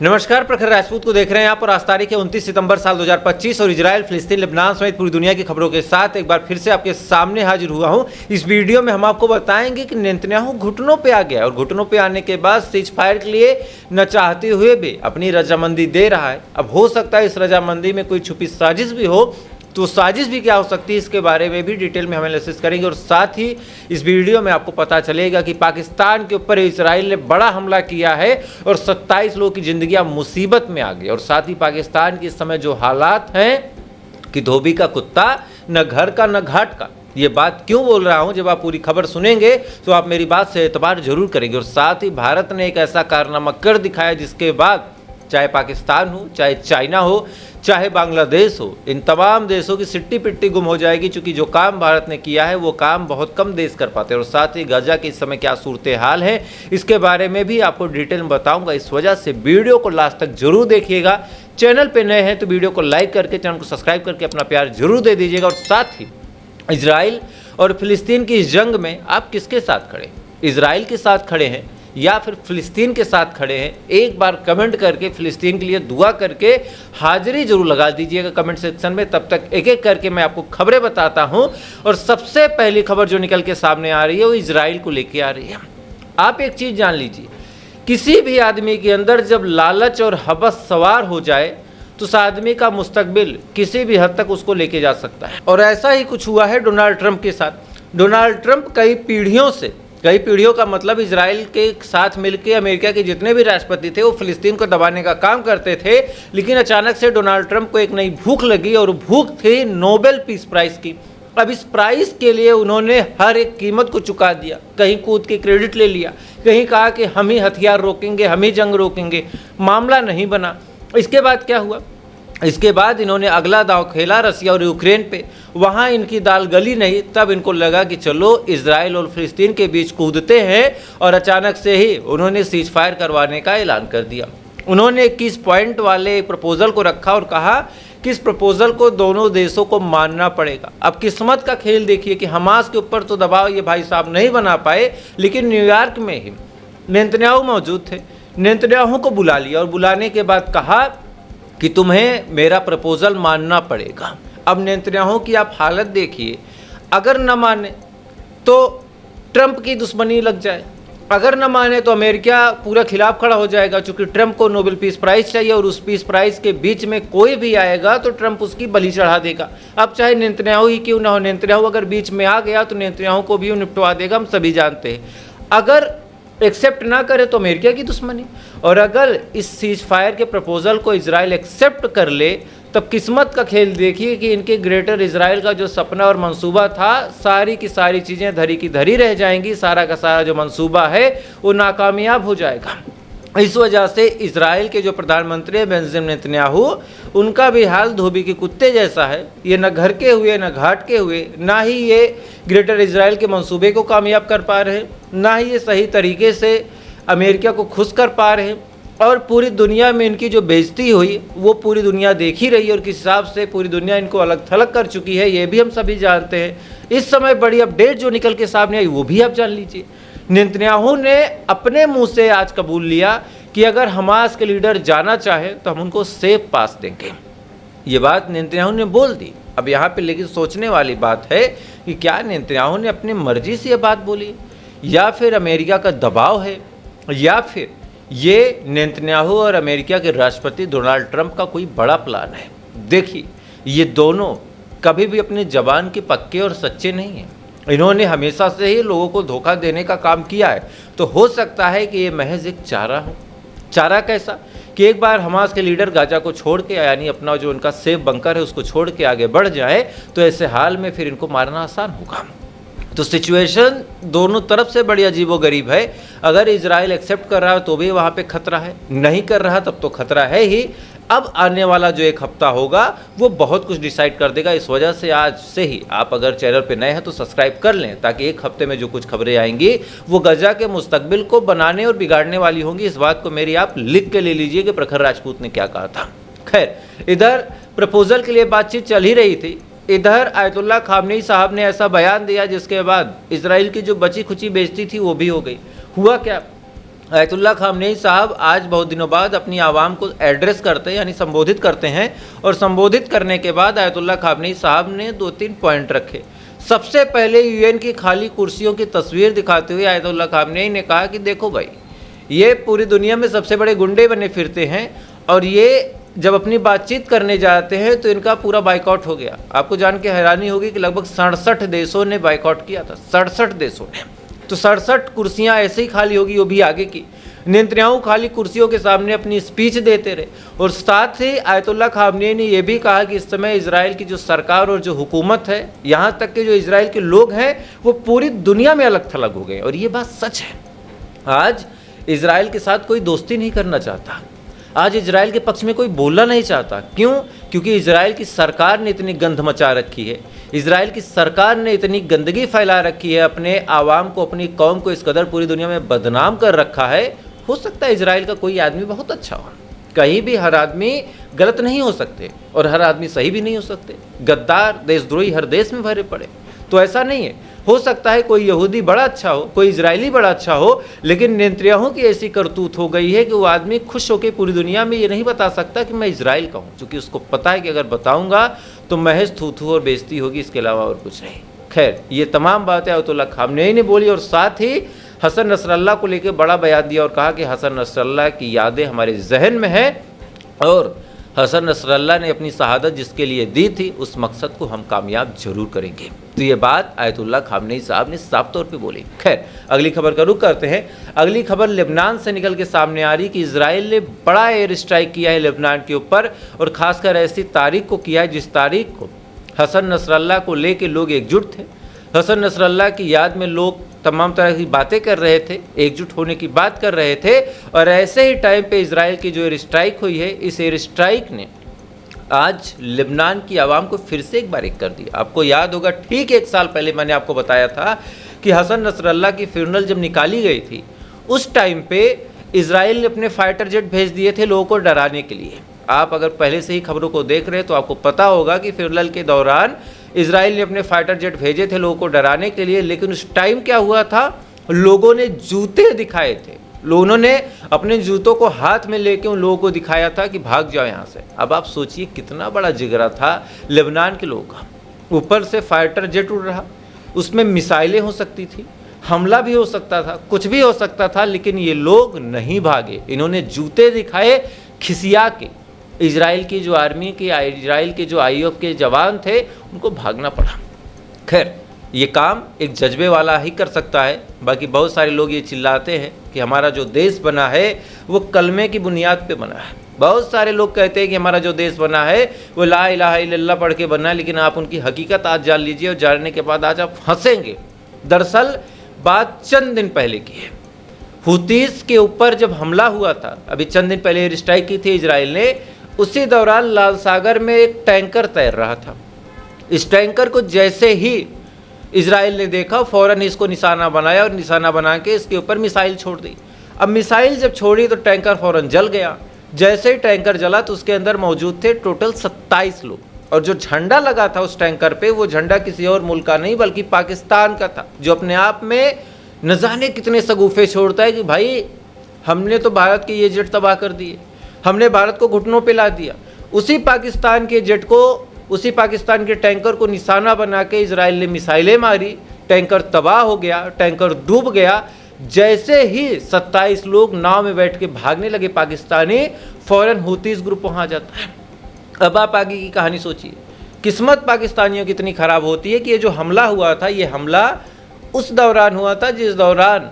नमस्कार, प्रखर राजपूत को देख रहे हैं आप और आज तारीख है 29 सितंबर साल 2025 और इजराइल, फिलिस्तीन, लेबनान समेत पूरी दुनिया की खबरों के साथ एक बार फिर से आपके सामने हाजिर हुआ हूं। इस वीडियो में हम आपको बताएंगे कि नेतन्याहू घुटनों पे आ गया और घुटनों पे आने के बाद सीज फायर के लिए न चाहते हुए भी अपनी रजामंदी दे रहा है। अब हो सकता है इस रजामंदी में कोई छुपी साजिश भी हो, तो साजिश भी क्या हो सकती है इसके बारे में भी डिटेल में हम एनालिसिस करेंगे और साथ ही इस वीडियो में आपको पता चलेगा कि पाकिस्तान के ऊपर इजराइल ने बड़ा हमला किया है और 27 लोगों की जिंदगियां मुसीबत में आ गई। और साथ ही पाकिस्तान के इस समय जो हालात हैं कि धोबी का कुत्ता न घर का न घाट का। ये बात क्यों बोल रहा हूं, जब आप पूरी खबर सुनेंगे तो आप मेरी बात से एतबार जरूर करेंगे। और साथ ही भारत ने एक ऐसा कारनामा कर दिखाया जिसके बाद चाहे पाकिस्तान हो, चाहे चाइना हो, चाहे बांग्लादेश हो, इन तमाम देशों की सिट्टी पिट्टी गुम हो जाएगी। क्योंकि जो काम भारत ने किया है वो काम बहुत कम देश कर पाते हैं। और साथ ही गजा के इस समय क्या सूरत हाल है इसके बारे में भी आपको डिटेल में बताऊंगा। इस वजह से वीडियो को लास्ट तक जरूर देखिएगा। चैनल पे नए हैं तो वीडियो को लाइक करके, चैनल को सब्सक्राइब करके अपना प्यार जरूर दे दीजिएगा। और साथ ही इजराइल और फिलिस्तीन की इस जंग में आप किसके साथ खड़े, इजराइल के साथ खड़े हैं या फिर फिलिस्तीन के साथ खड़े हैं, एक बार कमेंट करके फिलिस्तीन के लिए दुआ करके हाजिरी जरूर लगा दीजिएगा कमेंट सेक्शन में। तब तक एक एक करके मैं आपको खबरें बताता हूं। और सबसे पहली खबर जो निकल के सामने आ रही है वो इजराइल को लेके आ रही है। आप एक चीज़ जान लीजिए, किसी भी आदमी के अंदर जब लालच और हवस सवार हो जाए तो उस आदमी का मुस्तकबिल किसी भी हद तक उसको लेके जा सकता है। और ऐसा ही कुछ हुआ है डोनाल्ड ट्रंप के साथ। डोनाल्ड ट्रंप कई पीढ़ियों का मतलब इजराइल के साथ मिलकर अमेरिका के जितने भी राष्ट्रपति थे वो फिलिस्तीन को दबाने का काम करते थे। लेकिन अचानक से डोनाल्ड ट्रंप को एक नई भूख लगी और भूख थी नोबेल पीस प्राइज़ की। अब इस प्राइज़ के लिए उन्होंने हर एक कीमत को चुका दिया, कहीं कूद के क्रेडिट ले लिया, कहीं कहा कि हम ही हथियार रोकेंगे, हम ही जंग रोकेंगे। मामला नहीं बना। इसके बाद क्या हुआ, इसके बाद इन्होंने अगला दांव खेला रसिया और यूक्रेन पे। वहाँ इनकी दाल गली नहीं, तब इनको लगा कि चलो इजराइल और फिलिस्तीन के बीच कूदते हैं। और अचानक से ही उन्होंने सीज फायर करवाने का ऐलान कर दिया। उन्होंने 21 पॉइंट वाले प्रपोजल को रखा और कहा कि इस प्रपोजल को दोनों देशों को मानना पड़ेगा। अब किस्मत का खेल देखिए कि हमास के ऊपर तो दबाव ये भाई साहब नहीं बना पाए, लेकिन न्यूयॉर्क में ही नेतन्याहू मौजूद थे। नेतन्याहू को बुला लिया और बुलाने के बाद कहा कि तुम्हें मेरा प्रपोजल मानना पड़ेगा। अब नेतन्याहू की आप हालत देखिए, अगर न माने तो ट्रंप की दुश्मनी लग जाए, अगर न माने तो अमेरिका पूरा खिलाफ खड़ा हो जाएगा। चूँकि ट्रंप को नोबेल पीस प्राइज़ चाहिए और उस पीस प्राइज़ के बीच में कोई भी आएगा तो ट्रंप उसकी बलि चढ़ा देगा। अब चाहे नेतन्याहू ही क्यों ना हो, नेतन्याहू अगर बीच में आ गया तो नेतन्याहू को भी निपटवा देगा, हम सभी जानते हैं। अगर एक्सेप्ट ना करे तो अमेरिका की दुश्मनी, और अगर इस सीज फायर के प्रपोजल को इजराइल एक्सेप्ट कर ले तब किस्मत का खेल देखिए कि इनके ग्रेटर इजराइल का जो सपना और मंसूबा था, सारी की सारी चीज़ें धरी की धरी रह जाएंगी। सारा का सारा जो मंसूबा है वो नाकामयाब हो जाएगा। इस वजह से इजराइल के जो प्रधानमंत्री हैं बेंजामिन नेतन्याहू, उनका भी हाल धोबी के कुत्ते जैसा है। ये न घर के हुए न घाट के हुए, ना ही ये ग्रेटर इजराइल के मंसूबे को कामयाब कर पा रहे हैं, ना ही ये सही तरीके से अमेरिका को खुश कर पा रहे हैं। और पूरी दुनिया में इनकी जो बेइज्जती हुई वो पूरी दुनिया देख ही रही है और किस हिसाब से पूरी दुनिया इनको अलग थलग कर चुकी है ये भी हम सभी जानते हैं। इस समय बड़ी अपडेट जो निकल के सामने आई वो भी आप जान लीजिए। नेतन्याहू ने अपने मुंह से आज कबूल लिया कि अगर हमास के लीडर जाना चाहे तो हम उनको सेफ पास देंगे। ये बात नेतन्याहू ने बोल दी। अब यहाँ पे लेकिन सोचने वाली बात है कि क्या नेतन्याहू ने अपनी मर्जी से ये बात बोली, या फिर अमेरिका का दबाव है, या फिर ये नेतन्याहू और अमेरिका के राष्ट्रपति डोनाल्ड ट्रंप का कोई बड़ा प्लान है। देखिए, ये दोनों कभी भी अपनी जबान के पक्के और सच्चे नहीं हैं। इन्होंने हमेशा से ही लोगों को धोखा देने का काम किया है। तो हो सकता है कि ये महज एक चारा हो। चारा कैसा कि एक बार हमास के लीडर गाजा को छोड़ के, यानी अपना जो उनका सेफ बंकर है उसको छोड़ के आगे बढ़ जाए तो ऐसे हाल में फिर इनको मारना आसान होगा। तो सिचुएशन दोनों तरफ से बड़ी अजीबोगरीब है। अगर इजराइल एक्सेप्ट कर रहा है तो भी वहाँ पे खतरा है, नहीं कर रहा तब तो खतरा है ही। अब आने वाला जो एक हफ्ता होगा वो बहुत कुछ डिसाइड कर देगा। इस वजह से आज से ही आप अगर चैनल पे नए हैं तो सब्सक्राइब कर लें, ताकि एक हफ्ते में जो कुछ खबरें आएंगी वो गजा के मुस्तकबिल को बनाने और बिगाड़ने वाली होंगी। इस बात को मेरी आप लिख के ले लीजिए कि प्रखर राजपूत ने क्या कहा था। खैर, इधर प्रपोजल के लिए बातचीत चल ही रही थी, इधर आयतुल्लाह खामनेई साहब ने ऐसा बयान दिया जिसके बाद इजराइल की जो बची खुची बेइज्जती थी वो भी हो गई। हुआ क्या, आयतुल्लाह खामनेई साहब आज बहुत दिनों बाद अपनी आवाम को एड्रेस करते हैं, यानी संबोधित करते हैं, और संबोधित करने के बाद आयतुल्लाह खामनेई साहब ने 2-3 पॉइंट रखे। सबसे पहले यूएन की खाली कुर्सियों की तस्वीर दिखाते हुए आयतुल्लाह खामनेई ने कहा कि देखो भाई, ये पूरी दुनिया में सबसे बड़े गुंडे बने फिरते हैं, और ये जब अपनी बातचीत करने जाते हैं तो इनका पूरा बाइकआउट हो गया। आपको जान के हैरानी होगी कि लगभग 67 देशों ने बाइकआउट किया था, 67 देशों ने। तो 67 कुर्सियां ऐसे ही खाली होगी, वो भी आगे की। नेतन्याहू खाली कुर्सियों के सामने अपनी स्पीच देते रहे, और साथ ही आयतुल्लाह खामनेई ने यह भी कहा कि इस समय इजराइल की जो सरकार और जो हुकूमत है, यहाँ तक कि जो इजराइल के लोग हैं, वो पूरी दुनिया में अलग थलग हो गए। और ये बात सच है। आज इजराइल के साथ कोई दोस्ती नहीं करना चाहता, आज इजराइल के पक्ष में कोई बोलना नहीं चाहता। क्यों? क्योंकि इजराइल की सरकार ने इतनी गंध मचा रखी है, इजराइल की सरकार ने इतनी गंदगी फैला रखी है, अपने आवाम को, अपनी कौम को इस कदर पूरी दुनिया में बदनाम कर रखा है। हो सकता है इजराइल का कोई आदमी बहुत अच्छा हो, कहीं भी हर आदमी गलत नहीं हो सकते और हर आदमी सही भी नहीं हो सकते। गद्दार, देशद्रोही हर देश में भरे पड़े, तो ऐसा नहीं है। हो सकता है कोई यहूदी बड़ा अच्छा हो, कोई इजरायली बड़ा अच्छा हो, लेकिन नेतन्याहू की ऐसी करतूत हो गई है कि वो आदमी खुश होकर पूरी दुनिया में ये नहीं बता सकता कि मैं इजराइल का हूँ, क्योंकि उसको पता है कि अगर बताऊँगा तो महज थू और बेइज्जती होगी, इसके अलावा और कुछ नहीं। खैर, ये तमाम बातें आयतुल्लाह खामनेई ने बोली, और साथ ही हसन नसरल्लाह को लेकर बड़ा बयान दिया और कहा कि हसन नसरल्लाह की यादें हमारे जहन में है, और हसन नसरल्लाह ने अपनी शहादत जिसके लिए दी थी, उस मकसद को हम कामयाब जरूर करेंगे। तो ये बात आयतुल्लाह खामनेई साहब ने साफ तौर पे बोली। खैर, अगली खबर का रुख करते हैं। अगली खबर लेबनान से निकल के सामने आ रही कि इजराइल ने बड़ा एयर स्ट्राइक किया है लेबनान के ऊपर, और ख़ासकर ऐसी तारीख को किया है जिस तारीख को हसन नसरल्लाह को लेके लोग एकजुट थे। हसन नसरल्लाह की याद में लोग तमाम तरह की बातें कर रहे थे, एकजुट होने की बात कर रहे थे, और ऐसे ही टाइम पे इजराइल की जो एयर स्ट्राइक हुई है, इस एयर स्ट्राइक ने आज लेबनान की आवाम को फिर से एक बार एक कर दिया। आपको याद होगा, ठीक 1 साल पहले मैंने आपको बताया था कि हसन नसरल्लाह की फ्यूनरल जब निकाली गई थी, उस टाइम पे इजराइल ने अपने फाइटर जेट भेज दिए थे लोगों को डराने के लिए। आप अगर पहले से ही खबरों को देख रहे हैं तो आपको पता होगा कि फ्यूनरल के दौरान इजराइल ने अपने फाइटर जेट भेजे थे लोगों को डराने के लिए, लेकिन उस टाइम क्या हुआ था, लोगों ने जूते दिखाए थे, लोगों ने अपने जूतों को हाथ में लेके उन लोगों को दिखाया था कि भाग जाओ यहाँ से। अब आप सोचिए कितना बड़ा जिगरा था लेबनान के लोगों का। ऊपर से फाइटर जेट उड़ रहा, उसमें मिसाइलें हो सकती थी, हमला भी हो सकता था, कुछ भी हो सकता था, लेकिन ये लोग नहीं भागे। इन्होंने जूते दिखाए खिसिया के। इजराइल की जो आर्मी की, इजराइल के जो आईएफ के जवान थे, उनको भागना पड़ा। खैर, ये काम एक जज्बे वाला ही कर सकता है। बाकी बहुत सारे लोग ये चिल्लाते हैं कि हमारा जो देश बना है वो कलमे की बुनियाद पे बना है। बहुत सारे लोग कहते हैं कि हमारा जो देश बना है वो ला इलाहा इल्लल्लाह पढ़ के बना है, लेकिन आप उनकी हकीकत आज जान लीजिए, और जानने के बाद आज आप हंसेंगे। दरअसल बात चंद दिन पहले की है। हुतीस के ऊपर जब हमला हुआ था, अभी चंद दिन पहले एयर स्ट्राइक की थी इजराइल ने, उसी दौरान लाल सागर में एक टैंकर तैर रहा था। इस टैंकर को जैसे ही इजराइल ने देखा, फौरन इसको निशाना बनाया और निशाना बना के इसके ऊपर मिसाइल छोड़ दी। अब मिसाइल जब छोड़ी तो टैंकर फौरन जल गया। जैसे ही टैंकर जला तो उसके अंदर मौजूद थे टोटल 27 लोग, और जो झंडा लगा था उस टैंकर पे, वो झंडा किसी और मुल्क का नहीं बल्कि पाकिस्तान का था, जो अपने आप में न जाने कितने सगुफे छोड़ता है कि भाई हमने तो भारत के ये जेट तबाह कर दिए, हमने भारत को घुटनों पे ला दिया। उसी पाकिस्तान के जेट को, उसी पाकिस्तान के टैंकर को निशाना बना के इजराइल ने मिसाइलें मारी, टैंकर तबाह हो गया, टैंकर डूब गया। जैसे ही 27 लोग नाव में बैठ के भागने लगे पाकिस्तानी, फौरन हुतीस ग्रुप वहाँ जाता है। अब आप आगे की कहानी सोचिए। किस्मत पाकिस्तानियों की इतनी ख़राब होती है कि ये जो हमला हुआ था, ये हमला उस दौरान हुआ था जिस दौरान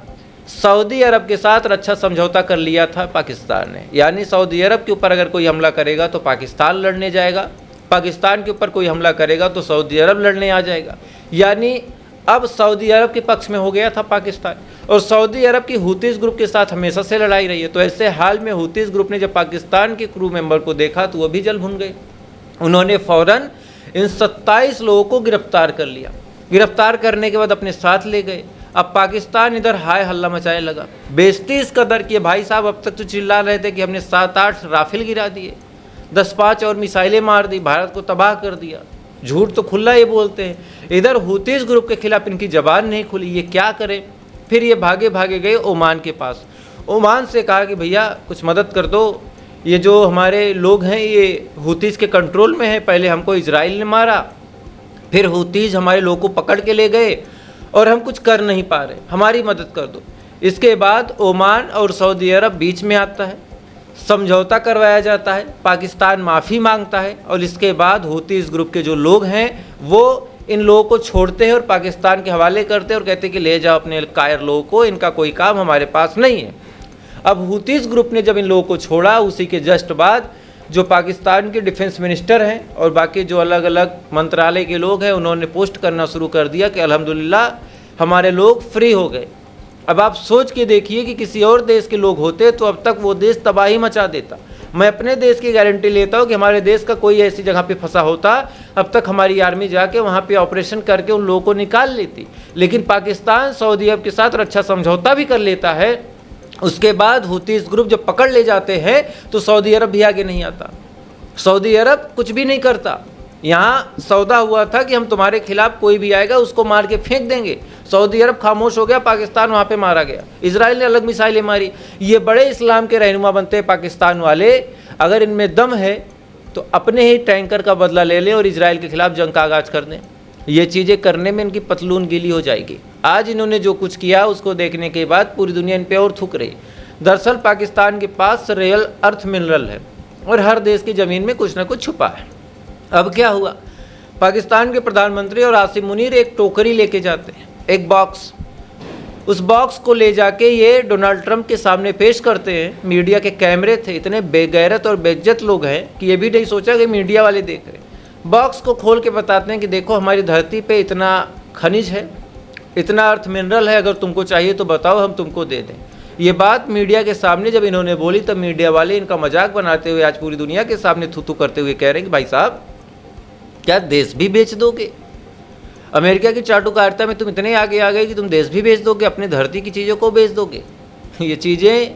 सऊदी अरब के साथ रक्षा समझौता कर लिया था पाकिस्तान ने। यानी सऊदी अरब के ऊपर अगर कोई हमला करेगा तो पाकिस्तान लड़ने जाएगा, पाकिस्तान के ऊपर कोई हमला करेगा तो सऊदी अरब लड़ने आ जाएगा। यानी अब सऊदी अरब के पक्ष में हो गया था पाकिस्तान, और सऊदी अरब की हुतीस ग्रुप के साथ हमेशा से लड़ाई रही है। तो ऐसे हाल में हुतीस ग्रुप ने जब पाकिस्तान के क्रू मेंबर को देखा तो वो भी जल भुन गए। उन्होंने फ़ौरन इन 27 लोगों को गिरफ्तार कर लिया। गिरफ्तार करने के बाद अपने साथ ले गए। अब पाकिस्तान इधर हाय हल्ला मचाने लगा, बेइज्जती इस कदर कि भाई साहब अब तक तो चिल्ला रहे थे कि हमने 7-8 राफेल गिरा दिए, 10-5 और मिसाइलें मार दी, भारत को तबाह कर दिया। झूठ तो खुला ये बोलते हैं। इधर हुतीस ग्रुप के खिलाफ इनकी जबान नहीं खुली, ये क्या करें। फिर ये भागे भागे गए ओमान के पास। ओमान से कहा कि भैया कुछ मदद कर दो, ये जो हमारे लोग हैं ये हुतीज़ के कंट्रोल में है, पहले हमको इजराइल ने मारा, फिर हुतीज़ हमारे लोगों को पकड़ के ले गए और हम कुछ कर नहीं पा रहे, हमारी मदद कर दो। इसके बाद ओमान और सऊदी अरब बीच में आता है, समझौता करवाया जाता है, पाकिस्तान माफ़ी मांगता है और इसके बाद हुतीज़ ग्रुप के जो लोग हैं वो इन लोगों को छोड़ते हैं और पाकिस्तान के हवाले करते हैं और कहते हैं कि ले जाओ अपने कायर लोगों को, इनका कोई काम हमारे पास नहीं है। अब हुतीज़ ग्रुप ने जब इन लोगों को छोड़ा, उसी के जस्ट बाद जो पाकिस्तान के डिफेंस मिनिस्टर हैं और बाकी जो अलग अलग मंत्रालय के लोग हैं उन्होंने पोस्ट करना शुरू कर दिया कि अल्हम्दुलिल्लाह हमारे लोग फ्री हो गए। अब आप सोच के देखिए कि किसी और देश के लोग होते तो अब तक वो देश तबाही मचा देता। मैं अपने देश की गारंटी लेता हूँ कि हमारे देश का कोई ऐसी जगह पे फंसा होता, अब तक हमारी आर्मी जाके वहाँ पे ऑपरेशन करके उन लोगों को निकाल लेती। लेकिन पाकिस्तान सऊदी अरब के साथ रक्षा समझौता भी कर लेता है, उसके बाद हुतीज़ ग्रुप जब पकड़ ले जाते हैं तो सऊदी अरब भी आगे नहीं आता, सऊदी अरब कुछ भी नहीं करता। यहाँ सौदा हुआ था कि हम तुम्हारे खिलाफ कोई भी आएगा उसको मार के फेंक देंगे, सऊदी अरब खामोश हो गया, पाकिस्तान वहाँ पे मारा गया, इजराइल ने अलग मिसाइलें मारी। ये बड़े इस्लाम के रहनुमा बनते हैं पाकिस्तान वाले, अगर इनमें दम है तो अपने ही टैंकर का बदला ले लें और इजराइल के खिलाफ जंग का आगाज़ कर दें। ये चीज़ें करने में इनकी पतलून गीली हो जाएगी। आज इन्होंने जो कुछ किया उसको देखने के बाद पूरी दुनिया इन पे और थूक रही। दरअसल पाकिस्तान के पास रियल अर्थ मिनरल है और हर देश की ज़मीन में कुछ ना कुछ छुपा है। अब क्या हुआ, पाकिस्तान के प्रधानमंत्री और आसिम मुनीर एक टोकरी लेके जाते हैं, एक बॉक्स, उस बॉक्स को ले जाके ये डोनाल्ड ट्रंप के सामने पेश करते हैं। मीडिया के कैमरे थे, इतने बेगैरत और बेइज्जत लोग हैं कि ये भी नहीं सोचा कि मीडिया वाले देख रहे। बॉक्स को खोल के बताते हैं कि देखो हमारी धरती पे इतना खनिज है, इतना अर्थ मिनरल है, अगर तुमको चाहिए तो बताओ हम तुमको दे दें। ये बात मीडिया के सामने जब इन्होंने बोली तब मीडिया वाले इनका मजाक बनाते हुए आज पूरी दुनिया के सामने थू करते हुए कह रहे हैं कि भाई साहब क्या देश भी बेच दोगे? अमेरिका की चाटुकारिता में तुम इतने आगे आ गए कि तुम देश भी बेच दोगे, अपनी धरती की चीज़ों को बेच दोगे। ये चीज़ें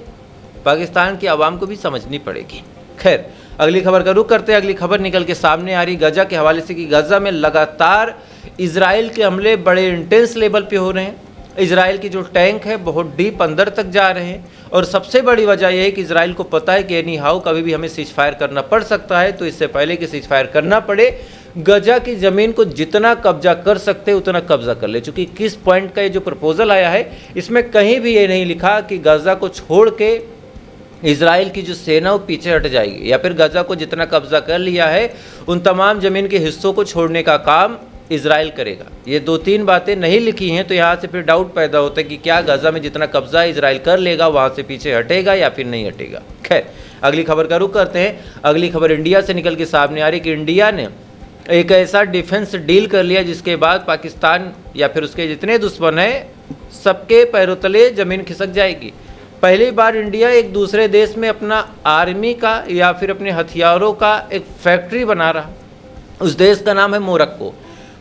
पाकिस्तान की आवाम को भी समझनी पड़ेगी। खैर अगली खबर का रुख करते हैं। अगली खबर निकल के सामने आ रही गजा के हवाले से कि गजा में लगातार इजराइल के हमले बड़े इंटेंस लेवल पे हो रहे हैं। इजराइल की जो टैंक है बहुत डीप अंदर तक जा रहे हैं और सबसे बड़ी वजह यह है कि इजराइल को पता है कि एनी हाउ कभी भी हमें सीज फायर करना पड़ सकता है, तो इससे पहले कि सीज फायर करना पड़े गजा की ज़मीन को जितना कब्जा कर सकते उतना कब्जा कर ले। चूँकि किस पॉइंट का ये जो प्रपोजल आया है इसमें कहीं भी ये नहीं लिखा कि गजा को छोड़ के इजराइल की जो सेना वो पीछे हट जाएगी या फिर गजा को जितना कब्जा कर लिया है उन तमाम ज़मीन के हिस्सों को छोड़ने का काम इजराइल करेगा। ये दो तीन बातें नहीं लिखी हैं तो यहाँ से फिर डाउट पैदा होता है कि क्या गजा में जितना कब्जा इजराइल कर लेगा वहाँ से पीछे हटेगा या फिर नहीं हटेगा। खैर अगली खबर का रुख करते हैं। अगली खबर इंडिया से निकल के सामने आ रही कि इंडिया ने एक ऐसा डिफेंस डील कर लिया जिसके बाद पाकिस्तान या फिर उसके जितने दुश्मन हैं सबके पैरों तले ज़मीन खिसक जाएगी। पहली बार इंडिया एक दूसरे देश में अपना आर्मी का या फिर अपने हथियारों का एक फैक्ट्री बना रहा। उस देश का नाम है मोरक्को।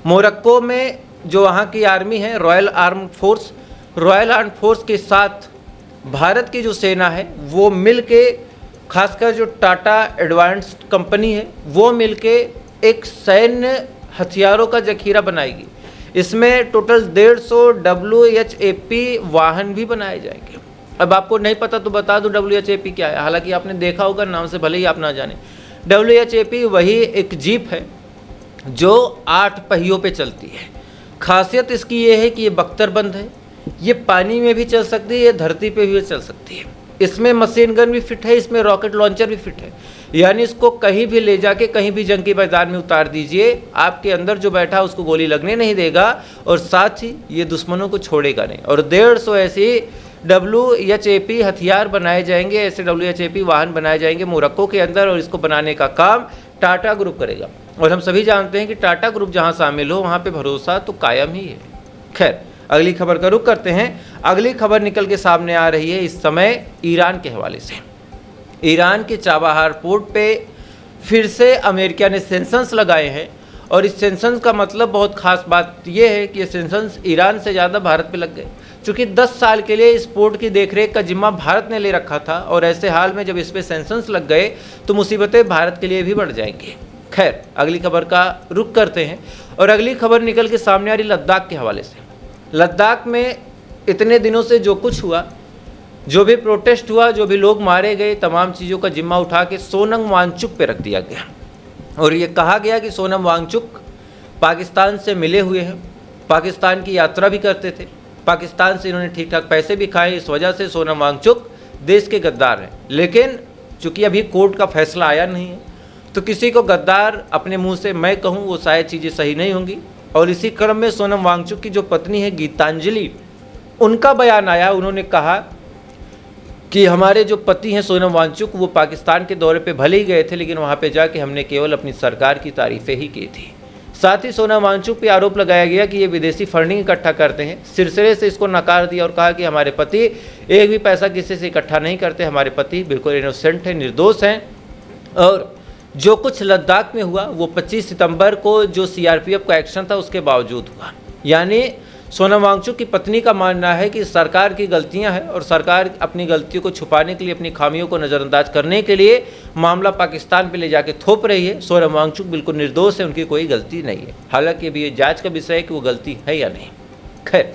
मोरक्को में जो वहाँ की आर्मी है royal arm force, royal arm force के साथ भारत की जो सेना है वो मिल के, खासकर जो टाटा एडवांस्ड कंपनी है वो मिल के एक सैन्य हथियारों का जखीरा बनाएगी। इसमें टोटल 150 WHAP वाहन भी बनाए जाएंगे। अब आपको नहीं पता तो बता दूं WHAP क्या है, हालांकि आपने देखा होगा नाम से भले ही आप ना जाने। WHAP वही एक जीप है जो 8 पहियों पे चलती है। खासियत इसकी ये है कि ये बख्तरबंद है, ये पानी में भी चल सकती है, ये धरती पे भी चल सकती है। इसमें मशीन गन भी फिट है, इसमें रॉकेट लॉन्चर भी फिट है, यानी इसको कहीं भी ले जाके कहीं भी जंग के मैदान में उतार दीजिए, आपके अंदर जो बैठा उसको गोली लगने नहीं देगा और साथ ही ये दुश्मनों को छोड़ेगा नहीं। और 150 ऐसे WHAP हथियार बनाए जाएंगे, ऐसे WHAP वाहन बनाए जाएंगे मोरक्को के अंदर और इसको बनाने का काम टाटा ग्रुप करेगा। और हम सभी जानते हैं कि टाटा ग्रुप जहां शामिल हो वहां पे भरोसा तो कायम ही है। खैर अगली खबर का रुख करते हैं। अगली खबर निकल के सामने आ रही है इस समय ईरान के हवाले से। ईरान के चाबहार पोर्ट पे फिर से अमेरिका ने सेंक्शंस लगाए हैं और इस सेंक्शंस का मतलब बहुत खास बात यह है कि ये सेंक्शंस ईरान से ज़्यादा भारत पे लग गए, क्योंकि 10 साल के लिए इस पोर्ट की देखरेख का जिम्मा भारत ने ले रखा था और ऐसे हाल में जब इस पर सेंक्शंस लग गए तो मुसीबतें भारत के लिए भी बढ़ जाएंगी। खैर अगली खबर का रुख करते हैं और अगली खबर निकल के सामने आ रही लद्दाख के हवाले से। लद्दाख में इतने दिनों से जो कुछ हुआ जो भी प्रोटेस्ट हुआ, जो भी लोग मारे गए, तमाम चीज़ों का जिम्मा उठा के सोनम वांगचुक पे रख दिया गया और ये कहा गया कि सोनम वांगचुक पाकिस्तान से मिले हुए हैं, पाकिस्तान की यात्रा भी करते थे, पाकिस्तान से इन्होंने ठीक ठाक पैसे भी खाए, इस वजह से सोनम वांगचुक देश के गद्दार हैं। लेकिन चूंकि अभी कोर्ट का फैसला आया नहीं है तो किसी को गद्दार अपने मुंह से मैं कहूँ वो शायद चीज़ें सही नहीं होंगी। और इसी क्रम में सोनम वांगचुक की जो पत्नी है गीतांजलि, उनका बयान आया। उन्होंने कहा कि हमारे जो पति हैं सोनम वांगचुक, वो पाकिस्तान के दौरे पे भले ही गए थे लेकिन वहाँ पे जाके हमने केवल अपनी सरकार की तारीफ़ें ही की थी। साथ ही सोनम वांगचुक पे आरोप लगाया गया कि ये विदेशी फंडिंग इकट्ठा करते हैं। सिलसिले से इसको नकार दिया और कहा कि हमारे पति एक भी पैसा किसी से इकट्ठा नहीं करते, हमारे पति बिल्कुल इनोसेंट हैं, निर्दोष हैं। और जो कुछ लद्दाख में हुआ वो 25 सितंबर को जो सीआरपीएफ का एक्शन था उसके बावजूद हुआ। यानी सोनम वांगचुक की पत्नी का मानना है कि सरकार की गलतियां हैं और सरकार अपनी गलतियों को छुपाने के लिए, अपनी खामियों को नज़रअंदाज करने के लिए मामला पाकिस्तान पे ले जाके थोप रही है। सोनम वांगचुक बिल्कुल निर्दोष है, उनकी कोई गलती नहीं है। हालांकि अभी ये जांच का विषय है कि वो गलती है या नहीं। खैर,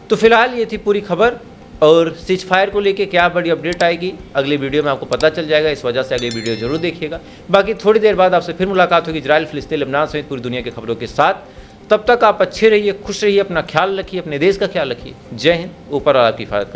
तो फिलहाल ये थी पूरी खबर और सीज फायर को लेके क्या बड़ी अपडेट आएगी अगली वीडियो में आपको पता चल जाएगा। इस वजह से अगली वीडियो जरूर देखिएगा। बाकी थोड़ी देर बाद आपसे फिर मुलाकात होगी इजराइल, फिलिस्तीन, लेबनान समेत पूरी दुनिया की खबरों के साथ। तब तक आप अच्छे रहिए, खुश रहिए, अपना ख्याल रखिए, अपने देश का ख्याल रखिए। जय हिंद। ऊपर वाला आपकी हिफाजत करे।